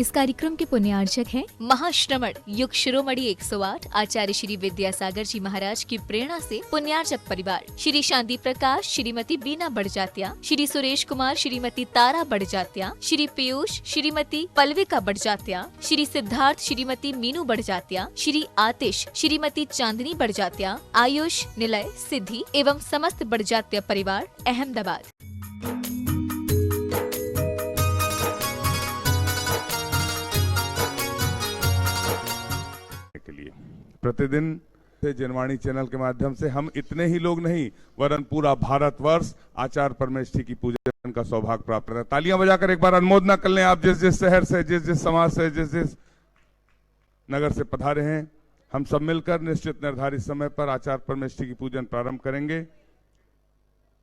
इस कार्यक्रम के पुण्यार्चक हैं महाश्रमण युग शिरोमणि 108 आचार्य श्री विद्यासागर जी महाराज की प्रेरणा से पुण्यार्चक परिवार श्री शांति प्रकाश, श्रीमती बीना बड़जात्या, श्री सुरेश कुमार, श्रीमती तारा बड़जात्या, श्री पीयूष, श्रीमती पल्विका बड़जात्या, श्री सिद्धार्थ, श्रीमती मीनू बड़जात्या, श्री आतिश, श्रीमती चांदनी बड़जात्या, आयुष, निलय, सिद्धि एवं समस्त बड़जात्या परिवार अहमदाबाद। प्रतिदिन से जनवाणी चैनल के माध्यम से हम इतने ही लोग नहीं वरन पूरा भारतवर्ष आचार्य परमेष्ठी की पूजन का सौभाग्य प्राप्त करता है। तालियां बजाकर एक बार अनुमोदना कर लें आप जिस जिस शहर से, जिस जिस समाज से, जिस जिस नगर से पधारे हैं। हम सब मिलकर निश्चित निर्धारित समय पर आचार्य परमेष्ठी की पूजन प्रारंभ करेंगे।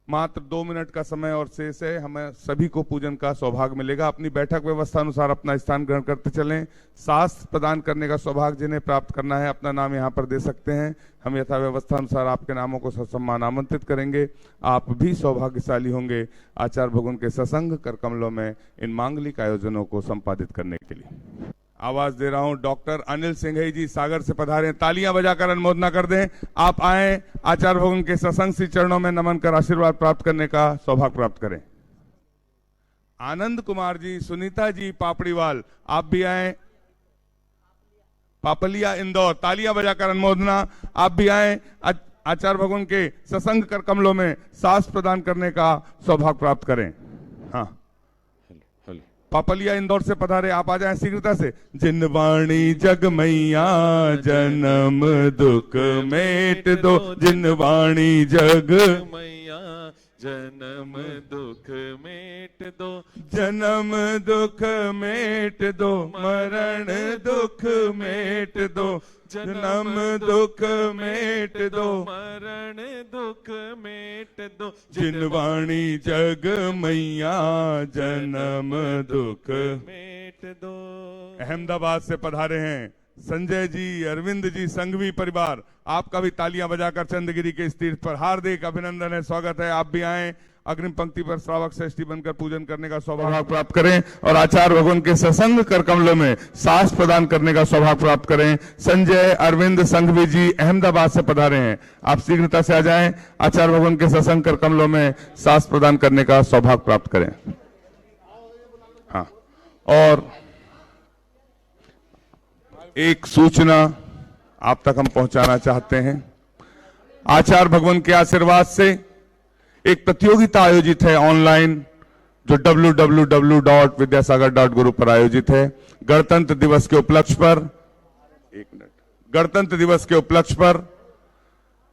मात्र 2 मिनट का समय और शेष है, हमें सभी को पूजन का सौभाग्य मिलेगा। अपनी बैठक व्यवस्था अनुसार अपना स्थान ग्रहण करते चलें। शास्त्र प्रदान करने का सौभाग्य जिन्हें प्राप्त करना है अपना नाम यहाँ पर दे सकते हैं। हम यथा व्यवस्था अनुसार आपके नामों को ससम्मान आमंत्रित करेंगे। आप भी सौभाग्यशाली होंगे आचार्य भगवान के सत्संग कर कमलों में इन मांगलिक आयोजनों को संपादित करने के लिए। आवाज दे रहा हूं डॉक्टर अनिल सिंघई जी सागर से पधारे। तालियां बजाकर अनुमोदना कर दें। आप आए आचार्य भगवान के सत्संग श्री चरणों में नमन कर आशीर्वाद प्राप्त करने का सौभाग्य प्राप्त करें। आनंद कुमार जी, सुनीता जी पापड़ीवाल, आप भी आए। पापलिया इंदौर, तालियां बजाकर अनुमोदना। आप भी आए आचार्य भगवान के सत्संग कर कमलों में सास प्रदान करने का सौभाग्य प्राप्त करें। हाँ, पापलिया इंदौर से पधारे, आप आ जाएं शीघ्रता से। जिनवाणी जग मैया जन्म दुख मेट दो, जिनवाणी जग मैया जन्म दुख मेट दो, जन्म दुख मेट दो, मरण दुख मेट दो, जन्म दुख मेट दो, मरण दुख मेट दो, जिनवाणी जग मैया जन्म दुख मेट दो। अहमदाबाद से पधारे हैं संजय जी, अरविंद जी, संघवी परिवार, आपका भी तालियां बजाकर चंद्रगिरी के इस तीर्थ पर हार्दिक अभिनंदन है, स्वागत है। आप भी आए अग्रिम पंक्ति पर श्रावक श्रेष्ठी बनकर पूजन करने का सौभाग्य प्राप्त करें और आचार्य भगवान के सत्संग कर कमलों में सास प्रदान करने का सौभाग्य प्राप्त करें। संजय, अरविंद, संघवी जी अहमदाबाद से पधारे हैं, आप शीघ्रता से आ जाएं। आचार्य भगवान के सत्संग कर कमलों में सास प्रदान करने का सौभाग्य प्राप्त करें। हाँ, और एक सूचना आप तक हम पहुंचाना चाहते हैं। आचार्य भगवान के आशीर्वाद से एक प्रतियोगिता आयोजित है ऑनलाइन जो www.vidyasagar.guru पर आयोजित है। गणतंत्र दिवस के उपलक्ष्य पर, गणतंत्र दिवस के उपलक्ष्य पर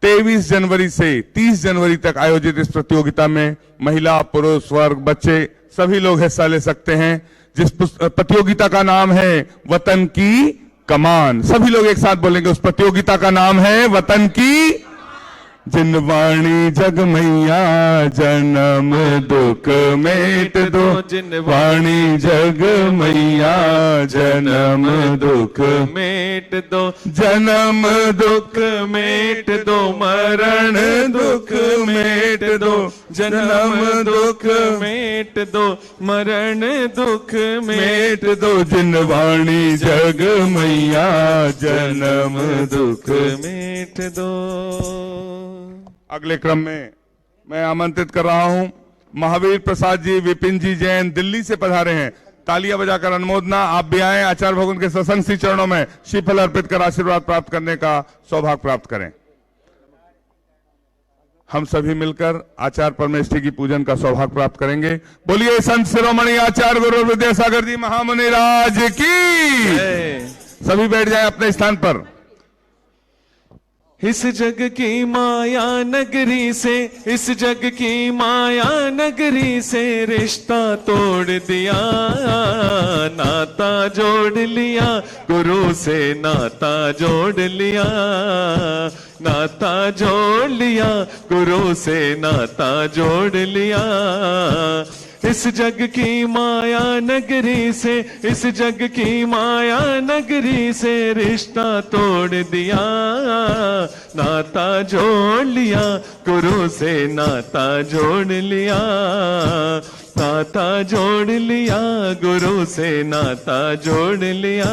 23 जनवरी से 30 जनवरी तक आयोजित इस प्रतियोगिता में महिला, पुरुष, वर्ग, बच्चे सभी लोग हिस्सा ले सकते हैं। जिस प्रतियोगिता का नाम है वतन की कमान। सभी लोग एक साथ बोलेंगे, उस प्रतियोगिता का नाम है वतन की। जिनवाणी जग मैया जन्म दुख मेट दो, जिनवाणी जग मैया जन्म दुख मेट दो, जन्म दुख मेट दो, मरण दुख मेट दो, जन्म दुख मेट दो, मरण दुख मेट दो, जिनवाणी जग मैया जन्म दुख मेट दो। अगले क्रम में मैं आमंत्रित कर रहा हूं महावीर प्रसाद जी, विपिन जी जैन दिल्ली से पधारे हैं। तालियां बजाकर अनुमोदना। आप भी आए आचार्य भगवान के सत्संग श्री चरणों में श्रीफल अर्पित कर आशीर्वाद प्राप्त करने का सौभाग्य प्राप्त करें। हम सभी मिलकर आचार्य परमेष्ठी की पूजन का सौभाग्य प्राप्त करेंगे। बोलिए संत शिरोमणि आचार्य गुरु विद्यासागर जी महामुनि राज की। सभी बैठ जाएं अपने स्थान पर। इस जग की माया नगरी से, इस जग की माया नगरी से रिश्ता तोड़ दिया, नाता जोड़ लिया, गुरु से नाता जोड़ लिया, नाता जोड़ लिया, गुरु से नाता जोड़ लिया। इस जग की माया नगरी से, इस जग की माया नगरी से रिश्ता तोड़ दिया, नाता जोड़ लिया, गुरु से नाता जोड़ लिया। नाता जोड़ लिया, गुरु से नाता जोड़ लिया।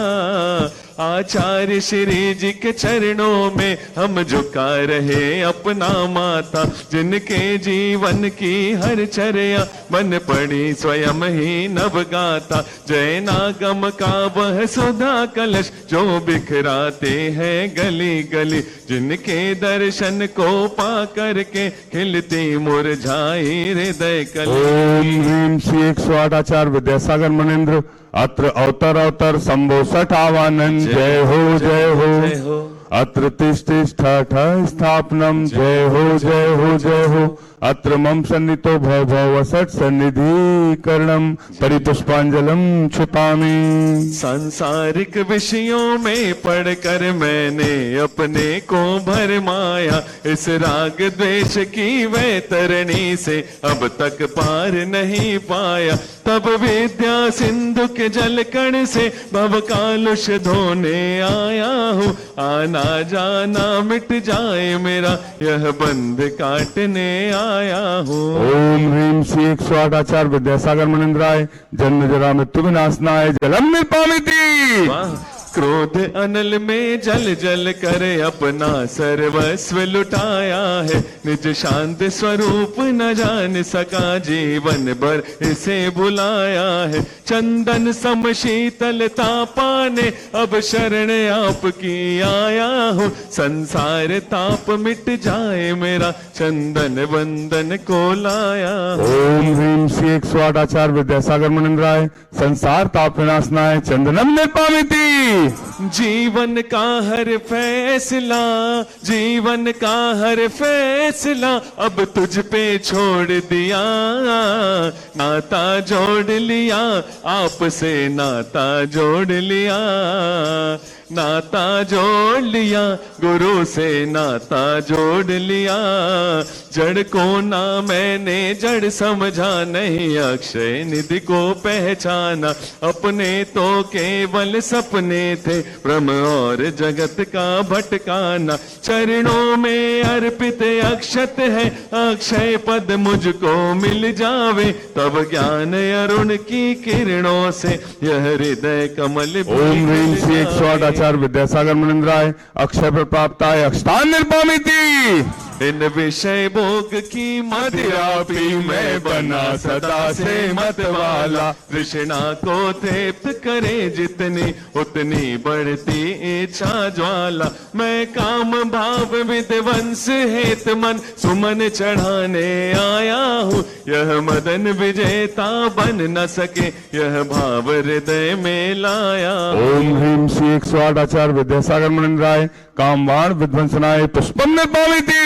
आचार्य श्री जी के चरणों में हम झुका रहे अपना माथा, जिनके जीवन की हर चर्या बन पड़ी स्वयं ही नवगाता। जय नागम का वह सुधा कलश जो बिखराते हैं गली गली, जिनके दर्शन को पा करके खिलती मुरझाई हृदय कली। ओम ह्रीम श्री 108 आचार्य विद्यासागर मनेन्द्र अत्र अवतर अवतर शंभो सठावानंद। जय हो जय हो जय हो। अत्र तिष्ठ स्थापनम। जय हो जय हो जय हो। अत्र मम सन्नितो भव भव वसट सन्निधिकरणम परिपुष्पांजलम छुपामि। सांसारिक विषयों में पढ़कर मैंने अपने को भरमाया, इस राग द्वेष की वैतरणी से अब तक पार नहीं पाया। तब विद्या सिंधु के जल कण से भव कालुष धोने आया हूँ। आना जाना मिट जाए मेरा यह बंध काटने आया हूँ। ओम ह्रीम श्री 108 आचार्य विद्यासागर मनेन्द्राय जन्म जरा मृत्यु विनाशनाय जलम निर्पामिति। वाह। क्रोध अनल में जल जल कर अपना सर्वस्व लुटाया है, निज शांत स्वरूप न जान सका जीवन भर इसे बुलाया है। चंदन सम शीतलता पाने अब शरण आपकी आया हूँ। संसार ताप मिट जाए मेरा चंदन वंदन को लाया। ओम ह्रीम श्री 108 आचार्य विद्यासागर मनेन्द्राय संसार ताप विनाशनाय चंदनम निर्पामिति। जीवन का हर फैसला, जीवन का हर फैसला अब तुझ पे छोड़ दिया। नाता जोड़ लिया, आपसे नाता जोड़ लिया। नाता जोड़ लिया, गुरु से नाता जोड़ लिया। जड़ को ना मैंने जड़ समझा, नहीं अक्षय निधि को पहचाना। अपने तो केवल सपने थे, ब्रह्म और जगत का भटकाना। चरणों में अर्पित अक्षत है, अक्षय पद मुझको मिल जावे। तब ज्ञान अरुण की किरणों से यह हृदय कमल। ओम ह्रीम श्री 108 आचार्य विद्यासागर मनेन्द्राय अक्षय पर प्राप्ताय अक्षतान निर्पामिति। इन विषय भोग की मदिरा पी मैं बना सदा से मत वाला। तृष्णा को तृप्त करे जितनी उतनी बढ़ती इच्छा ज्वाला। मैं काम भाव विध्वंस हेत मन सुमन चढ़ाने आया हूँ। यह मदन विजेता बन न सके, यह भाव हृदय में लाया। ओम ह्रीम श्री 108 आचार्य विद्यासागर मनेन्द्राय कामवाण विध्वंसनाय पुष्पम निर्पामिति।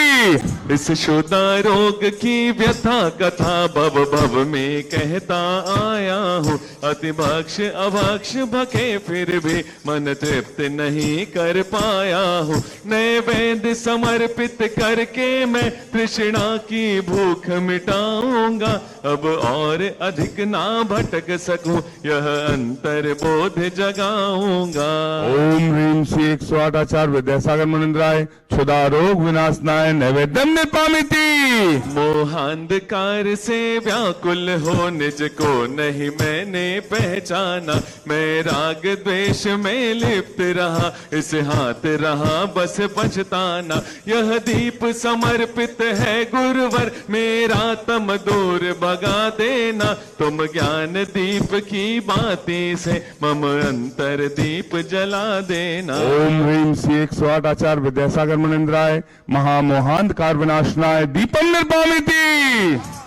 इस शुदा रोग की व्यथा कथा भव भव में कहता आया हूँ। अति भक्ष अभक्ष भके फिर भी मन तृप्त नहीं कर पाया हूँ। नैवेद्य समर्पित करके मैं तृष्णा की भूख मिटाऊंगा। अब और अधिक ना भटक सकूं, यह अंतर बोध जगाऊंगा। ओम ह्रीम श्री 108 आचार्य विद्यासागर मनेन्द्राय क्षुधा रोग विनाशनाय नैवेद्यम निर्पामिति। मोहांधकार से व्याकुल हो निज को नहीं मैंने पहचाना। मैं राग द्वेष में लिप्त रहा, इस हाथ रहा बस पछताना। यह दीप समर्पित है गुरुवर, मेरा तम दूर भगा देना। तुम ज्ञान दीप की बाती से मम अंतर दीप जला देना। ओम ह्रीम श्री 108 आचार्य विद्यासागर मनेन्द्राय महामोहांधकार विनाशनाय दीपम निर्पामिति।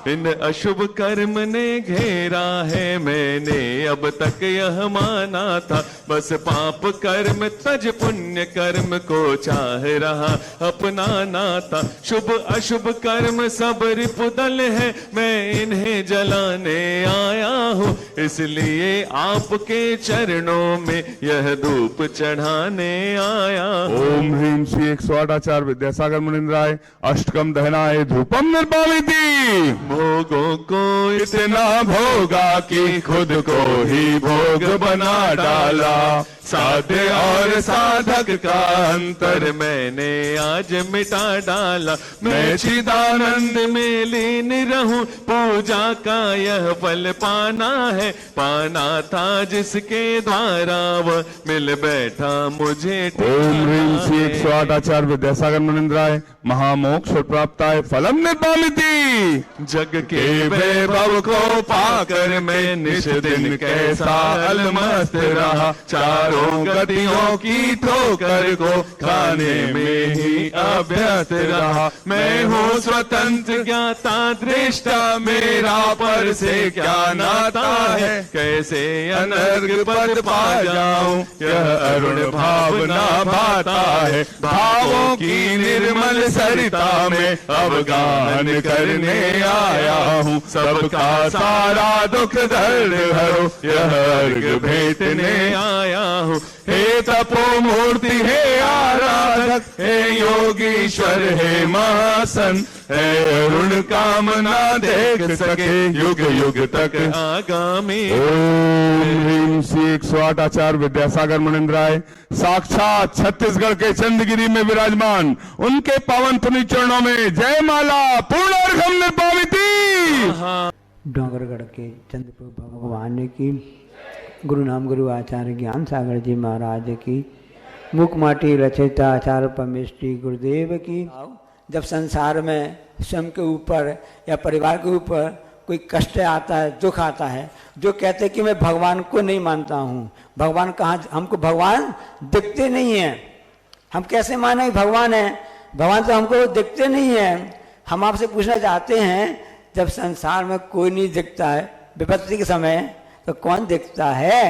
इन अशुभ कर्म ने घेरा है, मैंने अब तक यह माना था। बस पाप कर्म तज पुण्य कर्म को चाह रहा अपना नाता। शुभ अशुभ कर्म सब रिपुदल है, मैं इन्हें जलाने आया हूँ। इसलिए आपके चरणों में यह धूप चढ़ाने आया हूँ। ओम ह्रीम श्री 108 आचार्य विद्यासागर मनेन्द्राय अष्टकम दहनाय धूप रूपम निर्भाविती। भोगों को इतना भोगा कि खुद को ही भोग बना डाला। साध्य और साधक का अंतर मैंने आज मिटा डाला। मैं चिदानंद में लीन रहूं, पूजा का यह फल पाना है। पाना था जिसके द्वारा वह मिल बैठा मुझे। ओम ह्रीं श्री 108 आचार्य विद्यासागर मुनिंद्राय महामोक्ष प्राप्ताय फलम निर्भामिति। जग के वैभव को पाकर मैं निश दिन कैसा अलमस्त रहा। चारों गतियों की ठोकर को खाने में ही अभ्यस्त रहा। मैं हूँ स्वतंत्र ज्ञाता दृष्टा, मेरा पर से क्या नाता है। कैसे अनर्घ पद पा जाऊं, यह अरुण भावना भाता है। भावों की निर्मल सरिता में अवगाहन करने आया हूँ। सबका सारा दुख दर्द हरो, यह अर्घ भेंटने आया हूँ। हे तपो मूर्ति, हे आराधक, हे योगीश्वर, हे महासन, हे अरुण कामना देख सके युग युग तक आगामी। ओम ह्रीं श्री 108 आचार्य विद्यासागर मुनिंद्राय साक्षात छत्तीसगढ़ के चंदगिरी में विराजमान उनके पावन पुण्य चरणों में जय माला पूर्णार्घम निर्भाविती। डोंगरगढ़ के चंद्रप्रभु भगवान की, गुरु नाम गुरु आचार्य ज्ञान सागर जी महाराज की, मुख माटी रचयिता आचार्य परमेश्वरी गुरुदेव की। जब संसार में स्वयं के ऊपर या परिवार के ऊपर कोई कष्ट आता है, दुख आता है, जो कहते हैं कि मैं भगवान को नहीं मानता हूँ, भगवान कहाँ, हमको भगवान दिखते नहीं हैं, हम कैसे माने भगवान है, भगवान तो हमको दिखते नहीं है। हम आपसे पूछना चाहते हैं, जब संसार में कोई नहीं दिखता है विपत्ति के समय, तो कौन दिखता है?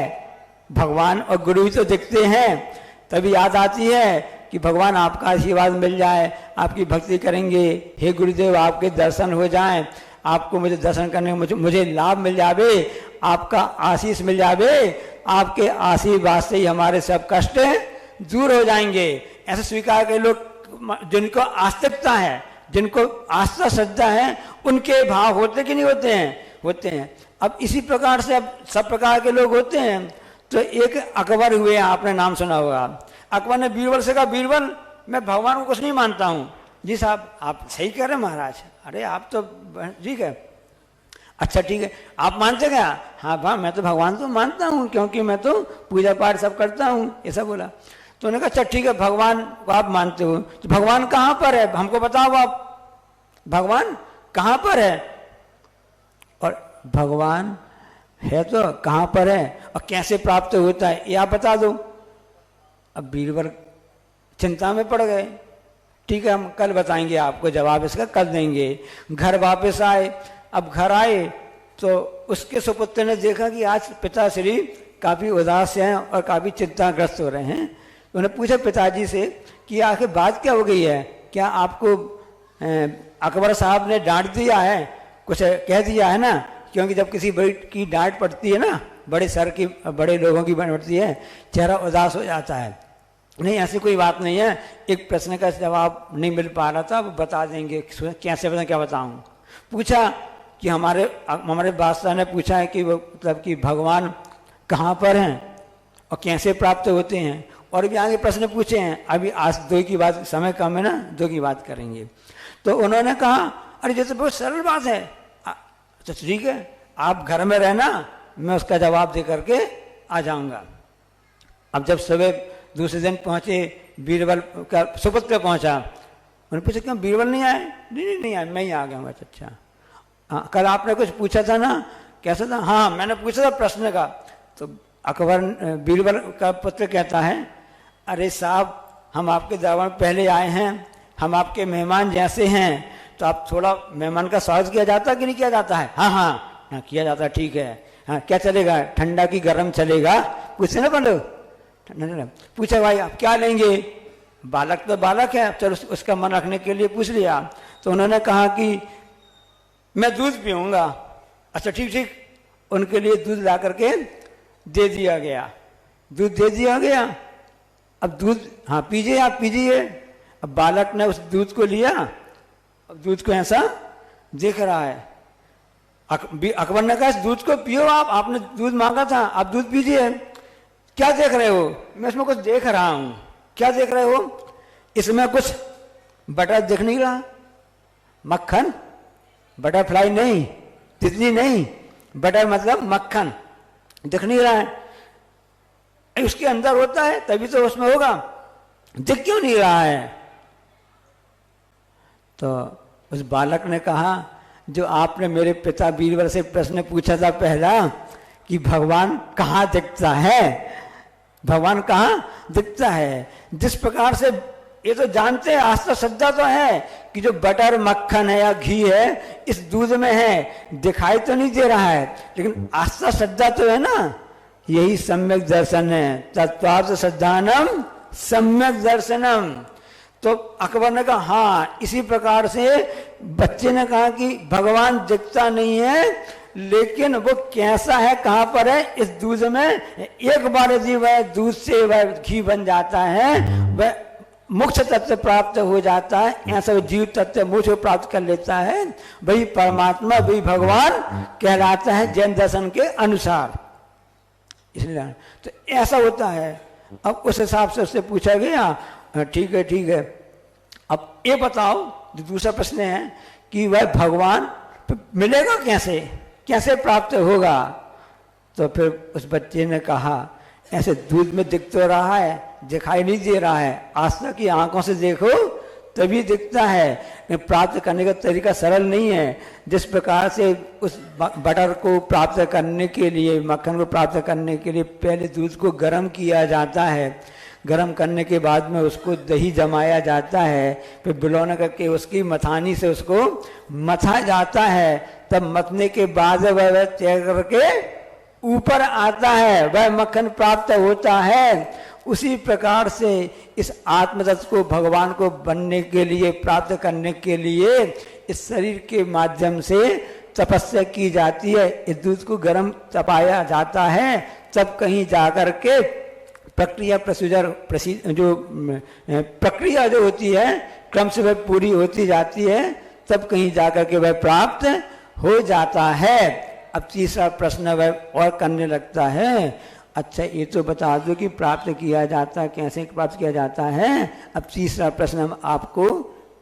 भगवान और गुरु ही तो दिखते हैं। तभी याद आती है कि भगवान आपका आशीर्वाद मिल जाए, आपकी भक्ति करेंगे, हे गुरुदेव आपके दर्शन हो जाएं, आपको मुझे दर्शन करने में मुझे लाभ मिल जावे, आपका आशीष मिल जावे, आपके आशीर्वाद से ही हमारे सब कष्ट दूर हो जाएंगे। ऐसे स्वीकार के लोग जिनको आस्तिकता है, जिनको आस्था श्रद्धा है, उनके भाव होते कि नहीं होते हैं? होते हैं। अब इसी प्रकार से अब सब प्रकार के लोग होते हैं। तो एक अकबर हुए, आपने नाम सुना होगा। अकबर ने बीरबल से कहा, बीरबल मैं भगवान को कुछ नहीं मानता हूँ। जी साहब आप सही कह रहे हैं महाराज, अरे आप तो ठीक है, अच्छा ठीक है, आप मानते क्या? हाँ भाई मैं तो भगवान तो मानता हूँ, क्योंकि मैं तो पूजा पाठ सब करता हूँ, ऐसा बोला। तो उन्होंने कहा अच्छा ठीक है, भगवान को आप मानते हो, तो भगवान कहाँ पर है हमको बताओ, आप भगवान कहाँ पर है? और भगवान है तो कहाँ पर है और कैसे प्राप्त होता है ये आप बता दो। अब बीरबल चिंता में पड़ गए। ठीक है, हम कल बताएंगे आपको जवाब इसका, कल देंगे। घर वापस आए। अब घर आए तो उसके सुपुत्र ने देखा कि आज पिताश्री काफ़ी उदास हैं और काफ़ी चिंताग्रस्त हो रहे हैं। तो उन्हें पूछा पिताजी से कि आखिर बात क्या हो गई है, क्या आपको अकबर साहब ने डांट दिया है, कुछ कह दिया है ना? क्योंकि जब किसी बड़ी की डांट पड़ती है ना, बड़े सर की, बड़े लोगों की पड़ती है, चेहरा उदास हो जाता है। नहीं ऐसी कोई बात नहीं है, एक प्रश्न का जवाब नहीं मिल पा रहा था, वो बता देंगे। कैसे बताएं, क्या बताऊं? पूछा कि हमारे बादशाह ने पूछा है कि वो मतलब कि भगवान कहाँ पर हैं और कैसे प्राप्त होते हैं, और भी आगे प्रश्न पूछे हैं। अभी आज दो की बात, समय कम है ना, दो की बात करेंगे। तो उन्होंने कहा अरे जैसे बहुत सरल बात है, तो ठीक है आप घर में रहना, मैं उसका जवाब दे करके आ जाऊंगा। अब जब सुबह दूसरे दिन पहुंचे, बीरबल का सुपुत्र पहुंचा। उन्होंने पूछा क्यों बीरबल नहीं आए? नहीं आए, मैं ही आ गया। अच्छा हाँ, कल आपने कुछ पूछा था ना, कैसा था? हाँ मैंने पूछा था प्रश्न का। तो अकबर बीरबल का पुत्र कहता है अरे साहब हम आपके दरबार में पहले आए हैं, हम आपके मेहमान जैसे हैं, तो आप थोड़ा मेहमान का स्वागत किया जाता है कि नहीं किया जाता है? हाँ हाँ किया जाता है। ठीक है, हाँ क्या चलेगा, ठंडा की गर्म चलेगा? पूछते ना पंडो। पूछा भाई आप क्या लेंगे? बालक तो बालक है, चलो उसका मन रखने के लिए पूछ लिया। तो उन्होंने कहा कि मैं दूध पीऊँगा। अच्छा ठीक, उनके लिए दूध ला करके दे दिया गया। दूध दे दिया गया। अब दूध, हाँ पीजिए, आप पीजिए। अब बालक ने उस दूध को लिया अब दूध को ऐसा देख रहा है। अकबर ने कहा इस दूध को पियो आप, आपने दूध मांगा था, आप दूध पीजिए। क्या देख रहे हो? मैं इसमें कुछ देख रहा हूं। क्या देख रहे हो? इसमें कुछ बटर दिख नहीं रहा, मक्खन, बटरफ्लाई नहीं, तितली नहीं, बटर मतलब मक्खन दिख नहीं रहा है। उसके अंदर होता है तभी तो उसमें होगा, दिख क्यों नहीं रहा है? तो उस बालक ने कहा जो आपने मेरे पिता बीरबल से प्रश्न पूछा था पहला कि भगवान कहाँ दिखता है, भगवान कहाँ दिखता है, जिस प्रकार से ये तो जानते हैं, आस्था श्रद्धा तो है कि जो बटर मक्खन है या घी है इस दूध में है, दिखाई तो नहीं दे रहा है, लेकिन आस्था श्रद्धा तो है ना, यही सम्यक दर्शन है। तत्वार्थ श्रद्धानम सम्यक दर्शनम। तो अकबर ने कहा हाँ, इसी प्रकार से बच्चे ने कहा कि भगवान दिखता नहीं है, लेकिन वो कैसा है, कहाँ पर है, इस दूध में। एक बार यदि वह दूध से वह घी बन जाता है, वह मोक्ष तत्व प्राप्त हो जाता है, ऐसा जीव तत्व मोक्ष प्राप्त कर लेता है, वही परमात्मा, वही भगवान कहलाता है जैन दर्शन के अनुसार। इसलिए तो ऐसा होता है। अब उस हिसाब से उससे पूछा गया, ठीक है ठीक है, अब ये बताओ, जो दूसरा प्रश्न है कि वह भगवान मिलेगा कैसे, कैसे प्राप्त होगा? तो फिर उस बच्चे ने कहा ऐसे दूध में दिख तो रहा है, दिखाई नहीं दे रहा है, आस्था की आंखों से देखो तभी दिखता है, प्राप्त करने का तरीका सरल नहीं है। जिस प्रकार से उस बटर को प्राप्त करने के लिए, मक्खन को प्राप्त करने के लिए पहले दूध को गर्म किया जाता है, गर्म करने के बाद में उसको दही जमाया जाता है, फिर बिलौना करके उसकी मथानी से उसको मथा जाता है, तब मथने के बाद वह तय करके ऊपर आता है, वह मक्खन प्राप्त होता है। उसी प्रकार से इस आत्मतत्व को, भगवान को बनने के लिए, प्राप्त करने के लिए इस शरीर के माध्यम से तपस्या की जाती है। इस दूध को गर्म तपाया जाता है, तब कहीं जाकर के प्रक्रिया जो प्रक्रिया जो होती है क्रम से वह पूरी होती जाती है, तब कहीं जाकर के वह प्राप्त हो जाता है। अब तीसरा प्रश्न वह और करने लगता है, अच्छा ये तो बता दो कि प्राप्त किया जाता है, कैसे प्राप्त किया जाता है। अब तीसरा प्रश्न हम आपको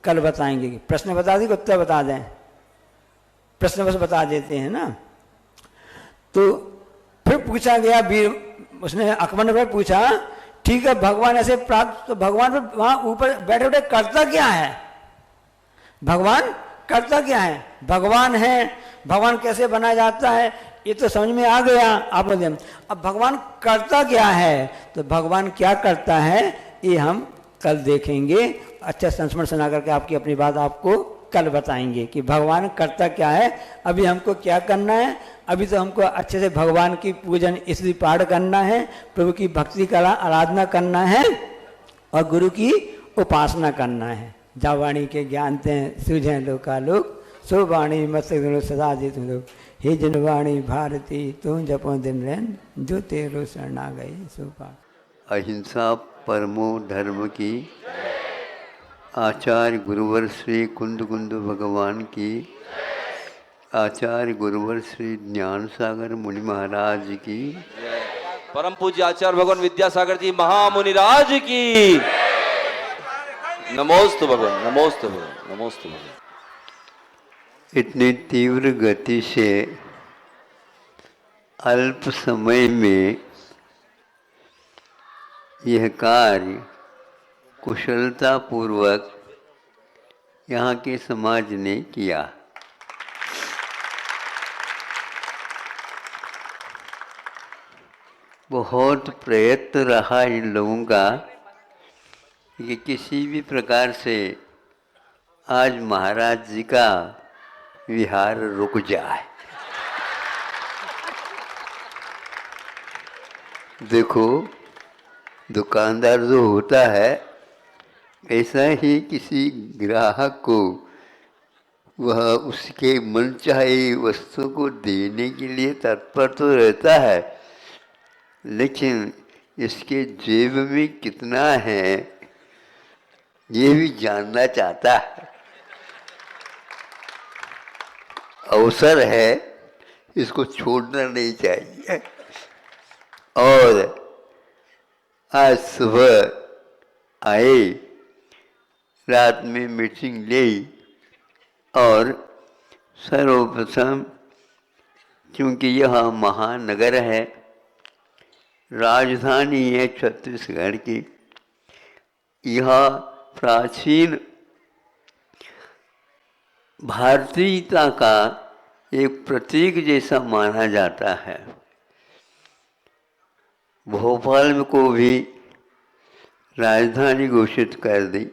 कल बताएंगे। प्रश्न बता दें, उत्तर बता दें? प्रश्न बस बता देते हैं ना। तो फिर पूछा गया, उसने अकबर ने फिर पूछा, ठीक है भगवान ऐसे प्राप्त, तो भगवान फिर वहां ऊपर बैठे बैठे करता क्या है, भगवान करता क्या है, भगवान है, भगवान कैसे बनाया जाता है, ये तो समझ में आ गया आप लोग। अब भगवान करता क्या है, तो भगवान क्या करता है ये हम कल देखेंगे। अच्छा संस्मरण सुना करके आपकी अपनी बात आपको कल बताएंगे कि भगवान करता क्या है। अभी हमको क्या करना है, अभी तो हमको अच्छे से भगवान की पूजन इसलिए पाठ करना है, प्रभु की भक्ति कला आराधना करना है और गुरु की उपासना करना है। जा वाणी के ज्ञान ते सूझे लोकालोक, सो वाणी मत सदा जित लोग। हे जनवाणी भारती तुम जपो दिन रैन, जो तेरो शरणा गए सो पा। अहिंसा परमो धर्म की, आचार्य गुरुवर श्री कुंद कुंद भगवान की, आचार्य गुरुवर श्री ज्ञान सागर मुनि महाराज की, परम पूज्य आचार्य भगवान विद्यासागर जी महामुनिराज की। नमोस्तु भगवान, नमोस्तु भगवान, नमोस्तु भगवान। इतनी तीव्र गति से अल्प समय में यह कार्य कुशलता पूर्वक यहाँ के समाज ने किया। बहुत प्रयत्न रहा इन लोगों का कि किसी भी प्रकार से आज महाराज जी का विहार रुक जाए। देखो दुकानदार जो होता है, ऐसा ही किसी ग्राहक को वह उसके मनचाही वस्तु को देने के लिए तत्पर तो रहता है, लेकिन इसके जेब में कितना है ये भी जानना चाहता है। अवसर है, इसको छोड़ना नहीं चाहिए। और आज सुबह आए, रात में मीटिंग ली और सर्वप्रथम क्योंकि यह महानगर है, राजधानी है छत्तीसगढ़ की, यह प्राचीन भारतीयता का एक प्रतीक जैसा माना जाता है। भोपाल में को भी राजधानी घोषित कर दी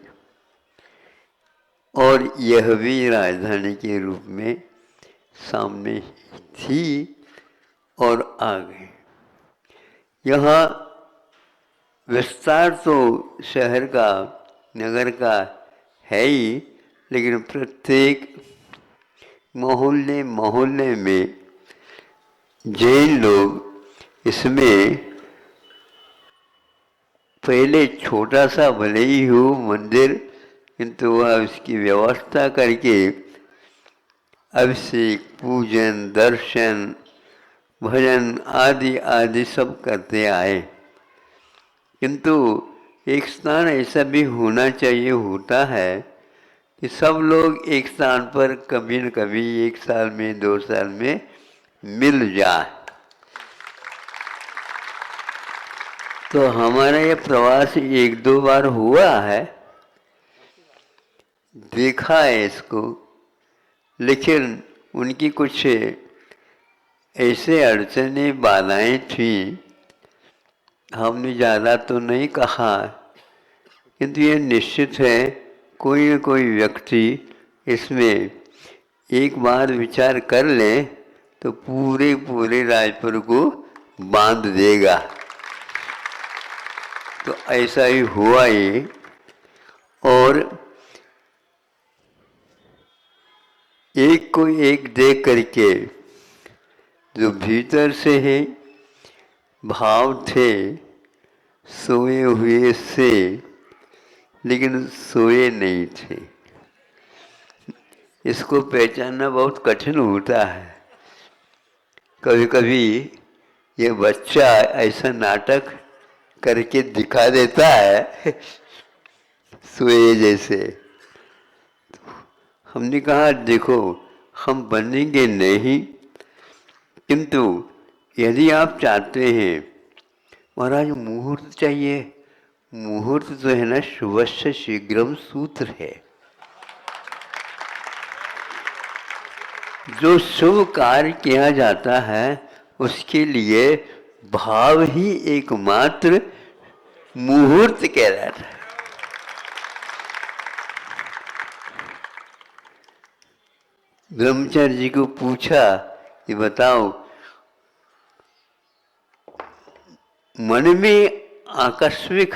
और यह भी राजधानी के रूप में सामने थी और आ गई। यहाँ विस्तार तो शहर का, नगर का है ही, लेकिन प्रत्येक मोहल्ले मोहल्ले में जैन लोग इसमें पहले छोटा सा भले ही हो मंदिर, किंतु वह उसकी व्यवस्था करके अभिषेक, पूजन, दर्शन, भजन आदि आदि सब करते आए। किंतु एक स्थान ऐसा भी होना चाहिए, होता है कि सब लोग एक स्थान पर कभी न कभी 1 साल में 2 साल में मिल जाए। तो हमारा ये प्रवास 1-2 बार हुआ है, देखा है इसको, लेकिन उनकी कुछ ऐसे अड़चनें, बाधाएं थी, हमने ज़्यादा तो नहीं कहा, किंतु ये निश्चित है कोई न कोई व्यक्ति इसमें एक बार विचार कर ले तो पूरे पूरे रायपुर को बांध देगा। तो ऐसा ही हुआ ये। और एक को एक देख करके जो भीतर से है भाव थे, सोए हुए से, लेकिन सोए नहीं थे। इसको पहचानना बहुत कठिन होता है। कभी कभी ये बच्चा ऐसा नाटक करके दिखा देता है सोए जैसे। हमने कहा देखो, हम बनेंगे नहीं, किंतु यदि आप चाहते हैं, महाराज मुहूर्त चाहिए, मुहूर्त तो है ना, शुभस्य शीघ्रम सूत्र है। जो शुभ कार्य किया जाता है उसके लिए भाव ही एकमात्र मुहूर्त कहलाता है। ब्रह्मचारी जी को पूछा कि बताओ, मन में आकस्मिक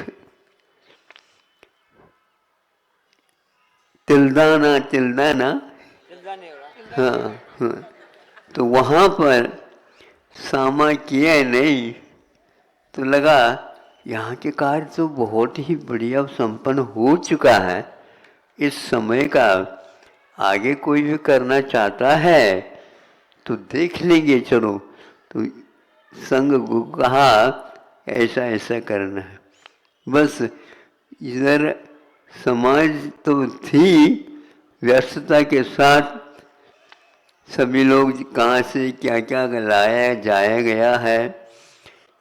तिलदाना हाँ, तो वहाँ पर सामा किया नहीं, तो लगा यहाँ के कार्य तो बहुत ही बढ़िया संपन्न हो चुका है, इस समय का आगे कोई भी करना चाहता है तो देख लेंगे, चलो। तो संघ को कहा ऐसा ऐसा करना है। बस इधर समाज तो थी, व्यस्तता के साथ सभी लोग कहाँ से क्या क्या लाया जाया गया है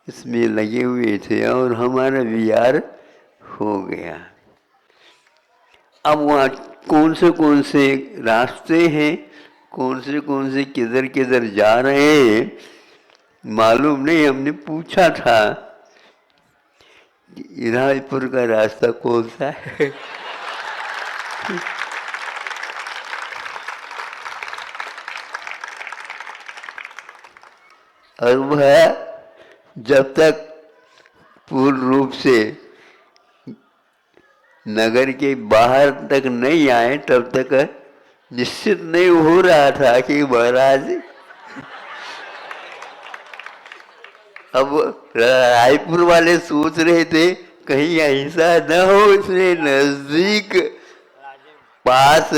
इसमें लगे हुए थे और हमारा विहार हो गया। अब वहाँ कौन से रास्ते हैं, कौन से किधर किधर जा रहे हैं मालूम नहीं। हमने पूछा था कि रायपुर का रास्ता कौन सा है और वह जब तक पूर्ण रूप से नगर के बाहर तक नहीं आए तब तक निश्चित नहीं हो रहा था कि महाराज अब रायपुर वाले सोच रहे थे कहीं ऐसा न हो, इसलिए नजदीक पास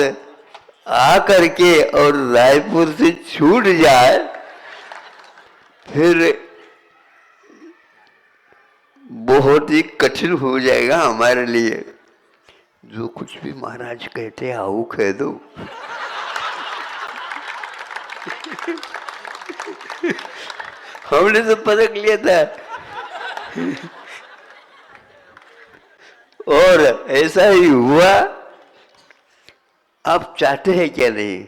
आ करके और रायपुर से छूट जाए, फिर बहुत ही कठिन हो जाएगा हमारे लिए। जो कुछ भी महाराज कहते आओ कह दो। हमने तो पदक लिया था। और ऐसा ही हुआ। आप चाहते हैं क्या नहीं,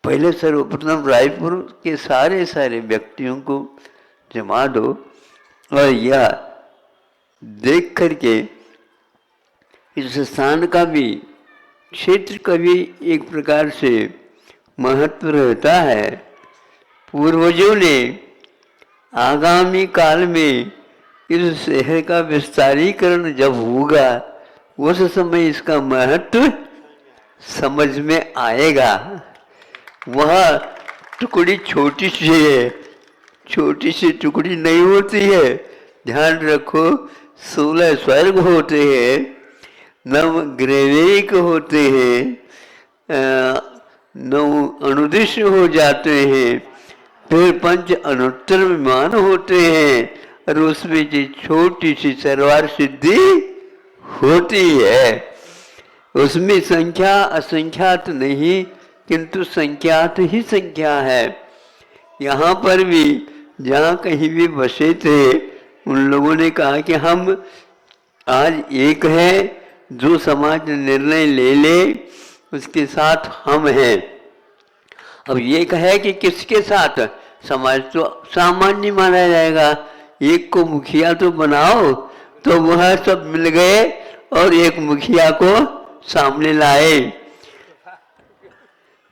पहले सर्वप्रथम रायपुर के सारे व्यक्तियों को जमा दो और यह देख करके इस स्थान का भी, क्षेत्र का भी एक प्रकार से महत्व रहता है। पूर्वजों ने आगामी काल में इस शहर का विस्तारीकरण जब होगा उस समय इसका महत्व समझ में आएगा। वह टुकड़ी छोटी सी है, छोटी सी टुकड़ी नहीं होती है। ध्यान रखो, 16 स्वर्ग होते हैं, 9 ग्रैविक होते हैं, 9 अनुदिश हो जाते हैं, फिर 5 अनुत्तर विमान होते हैं और उसमें जो छोटी सी सर्वार सिद्धि होती है। उसमें संख्या असंख्यात नहीं, किंतु संख्यात ही संख्या है। यहाँ पर भी जहाँ कहीं भी बसे थे, उन लोगों ने कहा कि हम आज एक है, जो समाज निर्णय ले ले उसके साथ हम हैं। अब ये कहे कि किसके साथ, समाज तो सामान्य माना जाएगा, एक को मुखिया तो बनाओ, तो वह सब मिल गए और एक मुखिया को सामने लाए।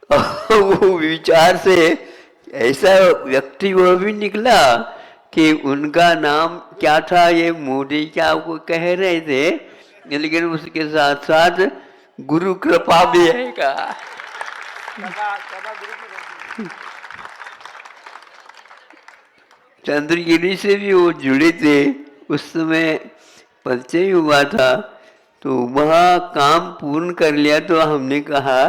वो विचार से ऐसा व्यक्ति वो भी निकला कि उनका नाम क्या था, ये मोदी क्या वो कह रहे थे, लेकिन उसके साथ साथ गुरु कृपा भी आएगा। चंद्रगिरी से भी वो जुड़े थे, उस समय परिचय हुआ था, तो वह काम पूर्ण कर लिया। तो हमने कहा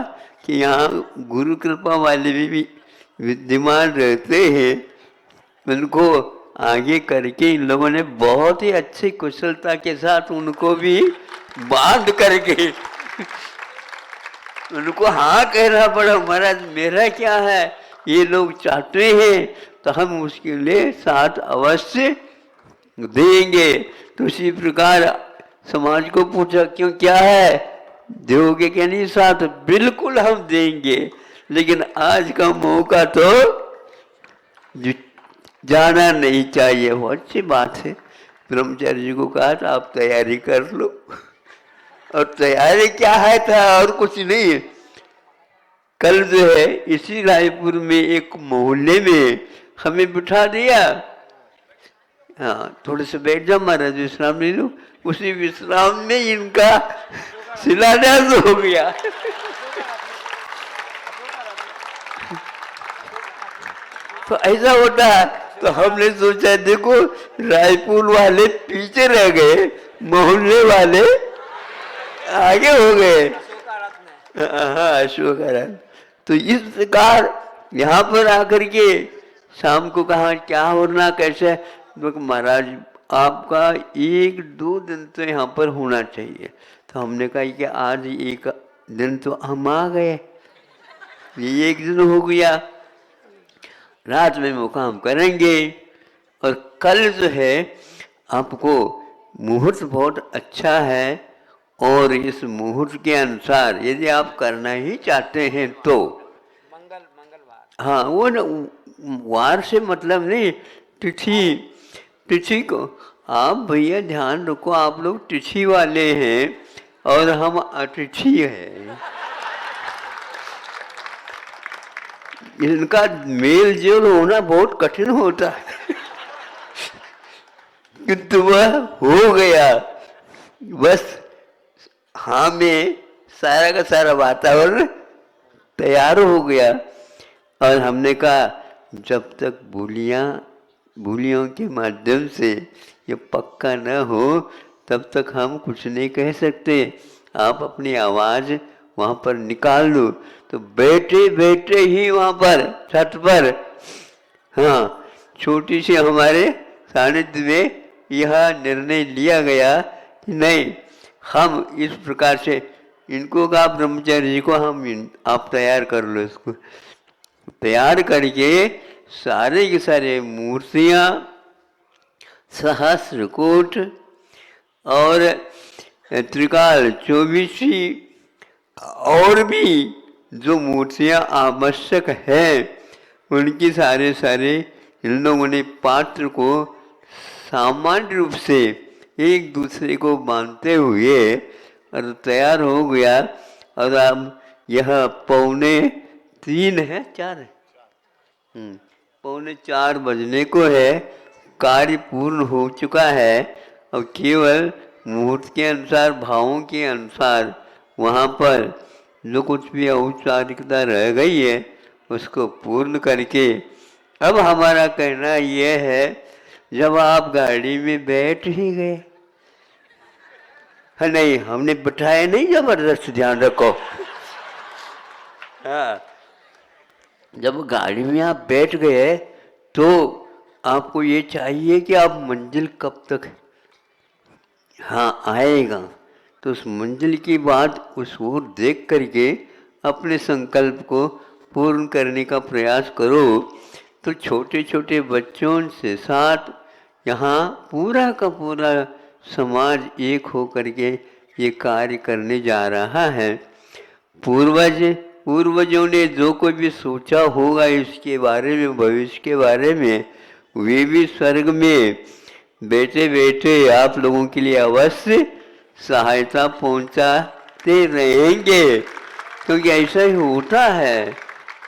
कि यहाँ गुरु कृपा वाले भी विद्यमान रहते हैं, उनको आगे करके इन लोगों ने बहुत ही अच्छी कुशलता के साथ उनको भी बांध करके उनको हाँ कहना पड़ा, महाराज मेरा क्या है, ये लोग चाहते हैं तो हम उसके लिए साथ अवश्य देंगे। तो इसी प्रकार समाज को पूछा क्यों, क्या है, दोगे क्या नहीं साथ, बिल्कुल हम देंगे, लेकिन आज का मौका तो जाना नहीं चाहिए। वो अच्छी बात है। ब्रह्मचारी जी को कहा था आप तैयारी कर लो, और तैयारी क्या है था और कुछ नहीं है। कल जो है इसी रायपुर में एक मोहल्ले में हमें बिठा दिया, हाँ थोड़े से बैठ जाओ महाराज विश्राम ले लो। उसी विश्राम में इनका शिलान्यास हो गया। तो ऐसा होता है। तो हमने सोचा देखो रायपुर वाले पीछे रह गए, मोहल्ले वाले आगे हो गए। हाँ अशोक। तो इस प्रकार यहाँ पर आकर के शाम को कहा क्या होना कैसे, तो महाराज आपका 1-2 दिन तो यहाँ पर होना चाहिए। तो हमने कहा कि आज एक दिन तो हम आ गए, ये एक दिन हो गया, रात में मुकाम करेंगे। और कल जो है आपको मुहूर्त बहुत अच्छा है, और इस मुहूर्त के अनुसार यदि आप करना ही चाहते हैं तो मंगलवार, हाँ वो न वार से मतलब नहीं, तिथि को आप भैया ध्यान रखो, आप लोग तिथि वाले हैं और हम अतिथि हैं। इनका मेल जोल होना बहुत कठिन होता है। किंतु वह हो गया, बस हाँ में सारा का सारा वातावरण तैयार हो गया। और हमने कहा जब तक बोलियों के माध्यम से ये पक्का न हो तब तक हम कुछ नहीं कह सकते। आप अपनी आवाज़ वहाँ पर निकाल दो। तो बैठे बैठे ही वहाँ पर छत पर, हाँ, छोटी सी हमारे सानिध्य में यह निर्णय लिया गया कि नहीं, हम इस प्रकार से इनको कहा, ब्रह्मचारी जी को, आप तैयार कर लो इसको। तैयार करके सारे के सारे मूर्तियाँ, सहस्त्रकूट और त्रिकाल 24 और भी जो मूर्तियाँ आवश्यक हैं, उनकी सारे इन लोगों ने पात्र को सामान्य रूप से एक दूसरे को बांधते हुए और तैयार हो गया। और अब यह 3:45 है, 4 है, 3:45 बजने को है। कार्य पूर्ण हो चुका है। अब केवल मुहूर्त के अनुसार, भावों के अनुसार वहाँ पर जो कुछ भी औपचारिकता रह गई है उसको पूर्ण करके, अब हमारा कहना यह है, जब आप गाड़ी में बैठ ही गए, हाँ, नहीं हमने बिठाया नहीं, जबरदस्त ध्यान रखो, हाँ, जब गाड़ी में आप बैठ गए तो आपको ये चाहिए कि आप मंजिल कब तक, हाँ, आएगा। तो उस मंजिल की बात उस ओर देख करके अपने संकल्प को पूर्ण करने का प्रयास करो। तो छोटे छोटे बच्चों से साथ यहाँ पूरा का पूरा समाज एक हो करके ये कार्य करने जा रहा है। पूर्वजों ने जो कोई भी सोचा होगा इसके बारे में, भविष्य के बारे में, वे भी स्वर्ग में बैठे बैठे आप लोगों के लिए अवश्य सहायता पहुंचाते रहेंगे, क्योंकि ऐसा ही होता है,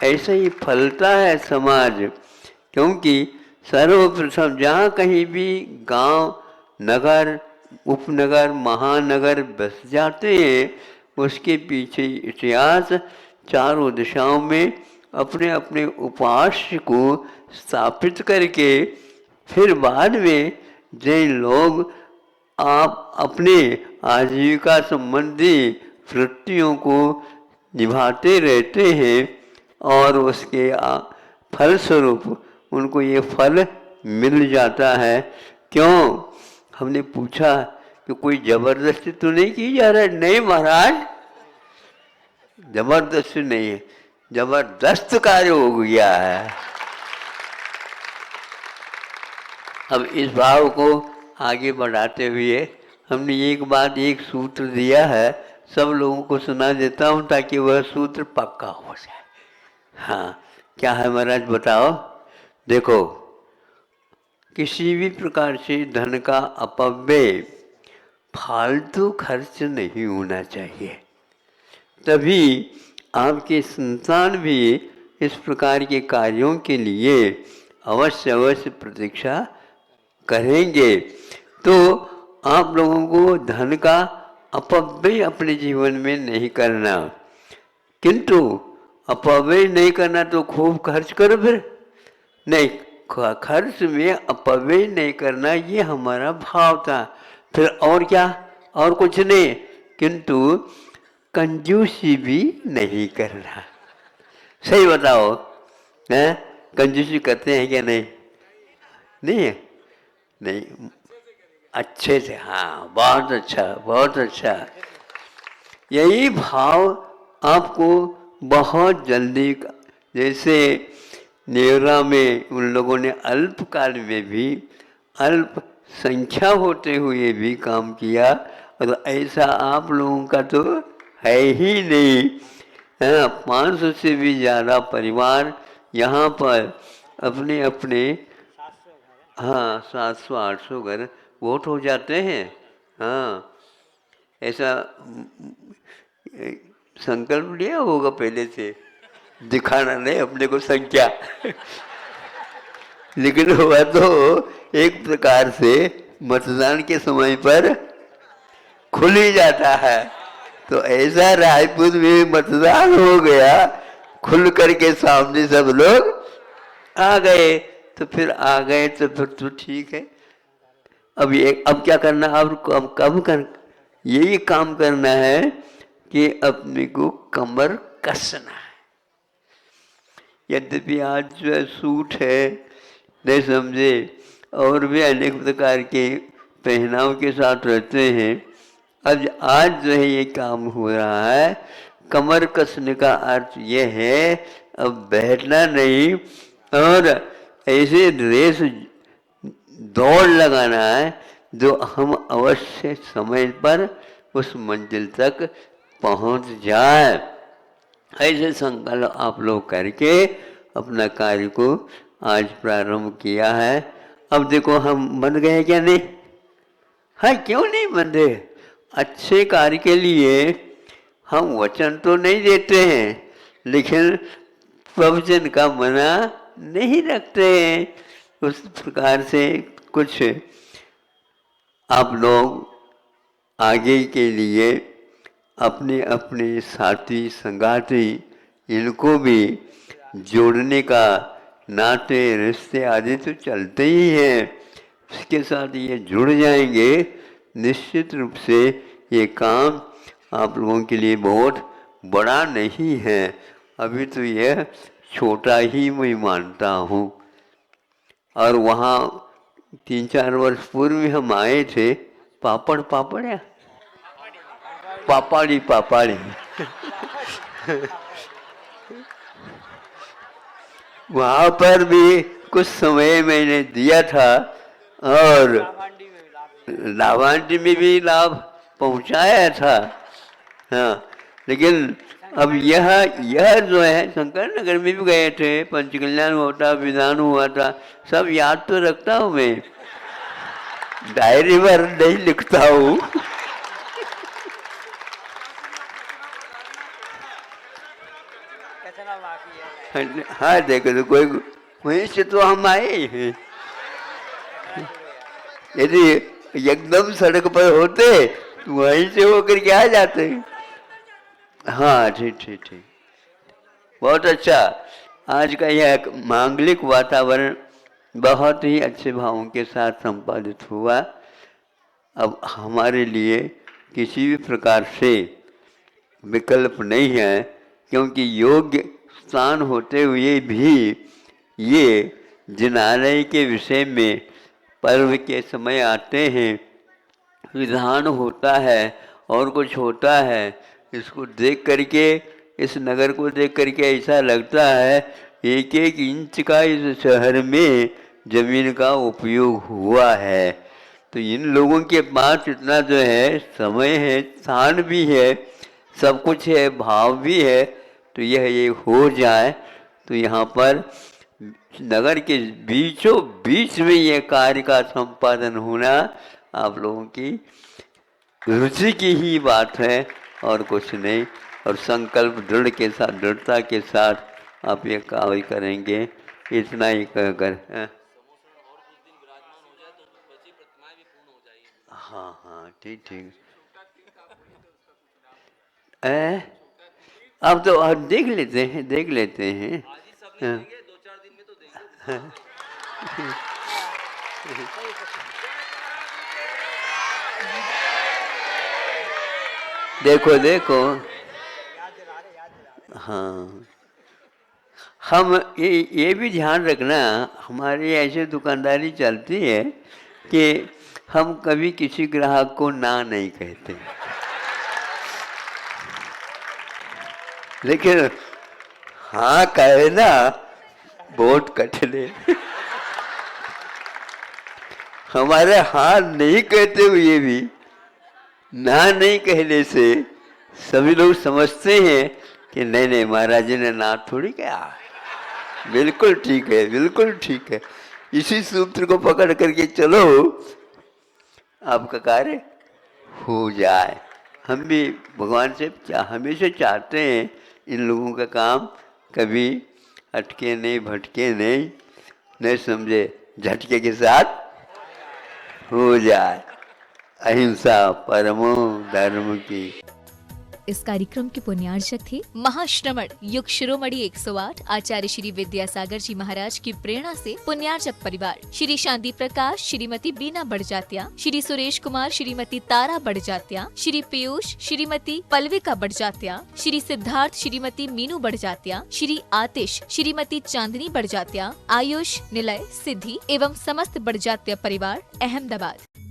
ऐसा ही फलता है समाज। क्योंकि सर्वप्रथम जहाँ कहीं भी गांव, नगर, उपनगर, महानगर बस जाते हैं, उसके पीछे इतिहास चारों दिशाओं में अपने अपने उपास्य को स्थापित करके, फिर बाद में जिन लोग आप अपने आजीविका संबंधी वृत्तियों को निभाते रहते हैं और उसके फलस्वरूप उनको ये फल मिल जाता है। क्यों? हमने पूछा कि कोई जबरदस्ती तो नहीं की जा रहा है? नहीं महाराज, जबरदस्ती नहीं है, जबरदस्त कार्य हो गया है। अब इस भाव को आगे बढ़ाते हुए हमने एक बात, एक सूत्र दिया है, सब लोगों को सुना देता हूँ ताकि वह सूत्र पक्का हो जाए। हाँ, क्या है महाराज बताओ? देखो, किसी भी प्रकार से धन का अपव्यय, फालतू खर्च नहीं होना चाहिए, तभी आपके संतान भी इस प्रकार के कार्यों के लिए अवश्य प्रतीक्षा करेंगे। तो आप लोगों को धन का अपव्यय अपने जीवन में नहीं करना, किंतु अपव्यय नहीं करना तो खूब खर्च करो। फिर नहीं, खर्च में अपव्यय नहीं करना, ये हमारा भाव था। फिर और क्या? और कुछ नहीं, किंतु कंजूसी भी नहीं करना। सही बताओ, हैं? कंजूसी करते हैं क्या? नहीं, नहीं है, नहीं, अच्छे से, हाँ, बहुत अच्छा, बहुत अच्छा। यही भाव आपको बहुत जल्दी, जैसे नेवरा में उन लोगों ने अल्पकाल में भी, अल्प संख्या होते हुए भी काम किया, और ऐसा आप लोगों का तो है ही नहीं। 500 से भी ज़्यादा परिवार यहाँ पर अपने अपने, हाँ, 700-800 घर वोट हो जाते हैं। हाँ, ऐसा संकल्प लिया होगा पहले से, दिखाना नहीं अपने को संख्या लेकिन हुआ तो एक प्रकार से मतदान के समय पर खुल ही जाता है। तो ऐसा रायपुर में मतदान हो गया, खुल करके सामने सब लोग आ गए, तो फिर आ गए तो फिर तो ठीक है। अब क्या करना? अब कब कर यही काम करना है कि अपने को कमर कसना है। यद्यपि आज जो है सूट है, नहीं समझे, और भी अनेक प्रकार के पहनाव के साथ रहते हैं। अब आज जो है ये काम हो रहा है। कमर कसने का अर्थ ये है अब बैठना नहीं और ऐसे रेस दौड़ लगाना है जो हम अवश्य समय पर उस मंजिल तक पहुंच जाए। ऐसे संकल्प आप लोग करके अपना कार्य को आज प्रारंभ किया है। अब देखो हम बन गए क्या नहीं? हाँ, क्यों नहीं बंधे? अच्छे कार्य के लिए हम वचन तो नहीं देते हैं, लेकिन प्रवचन का मना नहीं रखते हैं। उस प्रकार से कुछ आप लोग आगे के लिए अपने अपने साथी संगाती इनको भी जोड़ने का, नाते रिश्ते आदि तो चलते ही हैं, इसके साथ ये जुड़ जाएंगे। निश्चित रूप से ये काम आप लोगों के लिए बहुत बड़ा नहीं है, अभी तो यह छोटा ही मैं मानता हूँ। और वहाँ 3-4 वर्ष पूर्व हम आए थे, पापड़ या पापाड़ी वहाँ पर भी कुछ समय मैंने दिया था और लाभांडी में भी लाभ पहुँचाया था। हाँ, लेकिन अब यह जो है शंकर नगर में भी गए थे, पंचकल्याण हुआ था, विधान हुआ था, सब याद तो रखता हूँ मैं, डायरी पर नहीं लिखता हूँ। हाँ, देखो तो कोई वहीं से तो हम आए हैं। यदि एकदम सड़क पर होते तो वहीं से होकर के आ जाते। हाँ, ठीक, बहुत अच्छा। आज का यह मांगलिक वातावरण बहुत ही अच्छे भावों के साथ संपादित हुआ। अब हमारे लिए किसी भी प्रकार से विकल्प नहीं है, क्योंकि योग्य स्थान होते हुए भी ये जिनालय के विषय में पर्व के समय आते हैं, विधान होता है और कुछ होता है। इसको देख करके, इस नगर को देख करके ऐसा लगता है 1-1 इंच का इस शहर में जमीन का उपयोग हुआ है। तो इन लोगों के पास इतना जो है समय है, स्थान भी है, सब कुछ है, भाव भी है। तो यह ये हो जाए तो यहाँ पर नगर के बीचों बीच में ये कार्य का संपादन होना आप लोगों की रुचि की ही बात है और कुछ नहीं। और संकल्प दृढ़ता के साथ आप ये कार्य करेंगे, इतना ही कहकर। हाँ, ठीक। अब तो देख लेते हैं। देखो हाँ, हम ये भी ध्यान रखना, हमारी ऐसे दुकानदारी चलती है कि हम कभी किसी ग्राहक को ना नहीं कहते, लेकिन हाँ कहना बहुत कठिन है। हमारे हाँ नहीं कहते हुए भी ना नहीं कहने से सभी लोग समझते हैं कि नहीं महाराज जी ने ना थोड़ी कहा, बिल्कुल ठीक है। इसी सूत्र को पकड़ करके चलो, आपका कार्य हो जाए। हम भी भगवान से हमेशा चाहते हैं इन लोगों का काम कभी अटके नहीं, भटके नहीं समझे, झटके के साथ हो जाए। अहिंसा परमो धर्म की। इस कार्यक्रम के पुण्यार्चक थे महाश्रमण युग शिरोमणि 108 आचार्य श्री विद्यासागर जी महाराज की प्रेरणा से पुण्यार्चक परिवार श्री शांति प्रकाश, श्रीमती बीना बड़जात्या, श्री सुरेश कुमार, श्रीमती तारा बड़जात्या, श्री पीयूष, श्रीमती पल्विका बड़जात्या, श्री सिद्धार्थ, श्रीमती मीनू बड़जात्या, श्री आतिश, श्रीमती चांदनी बड़जात्या, आयुष, निलय, सिद्धि एवं समस्त बड़जात्या परिवार अहमदाबाद।